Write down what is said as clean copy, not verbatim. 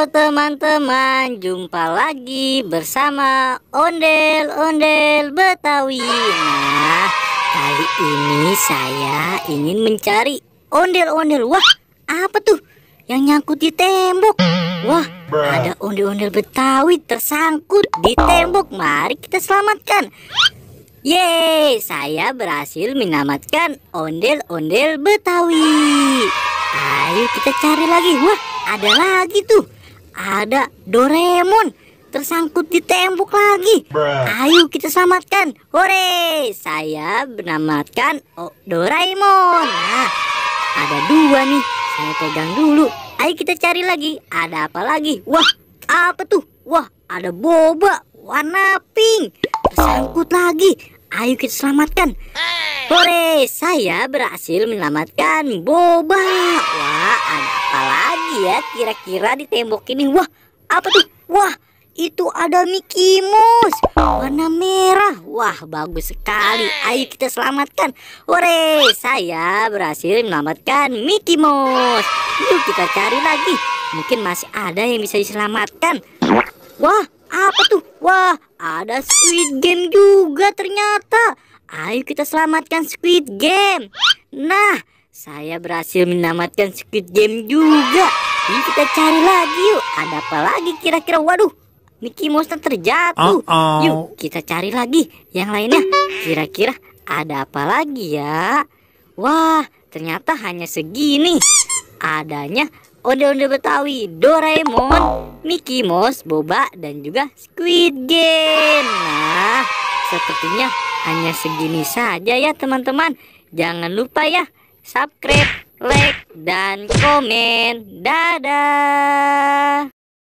teman-teman, jumpa lagi bersama Ondel-Ondel Betawi. Nah, kali ini saya ingin mencari ondel-ondel. Wah, apa tuh yang nyangkut di tembok? Wah, ada ondel-ondel Betawi tersangkut di tembok. Mari kita selamatkan. Yeay, saya berhasil menyelamatkan ondel-ondel Betawi. Ayo kita cari lagi. Wah, ada lagi tuh. Ada Doraemon tersangkut di tembok lagi. Ayo kita selamatkan. Hore, saya menyelamatkan Doraemon. Nah, ada dua nih. Saya pegang dulu. Ayo kita cari lagi. Ada apa lagi? Wah, apa tuh? Wah, ada boba warna pink tersangkut lagi. Ayo kita selamatkan. Hore, saya berhasil menyelamatkan boba. Wah, ada apa lagi ya kira-kira di tembok ini? Wah, apa tuh? Wah, itu ada Mickey Mouse warna merah. Wah, bagus sekali. Ayo kita selamatkan. Hore, saya berhasil menyelamatkan Mickey Mouse. Yuk kita cari lagi. Mungkin masih ada yang bisa diselamatkan. Wah, apa tuh? Wah, ada Squid Game juga ternyata. Ayo kita selamatkan Squid Game. Nah, saya berhasil menyelamatkan Squid Game juga. Yuk kita cari lagi yuk. Ada apa lagi kira-kira? Waduh, Mickey Mouse terjatuh. Yuk kita cari lagi yang lainnya. Kira-kira ada apa lagi ya? Wah, ternyata hanya segini. Adanya ondel-ondel Betawi, Doraemon, Mickey Mouse, boba, dan juga Squid Game. Nah, sepertinya hanya segini saja ya teman-teman. Jangan lupa ya, subscribe, like, dan komen. Dadah.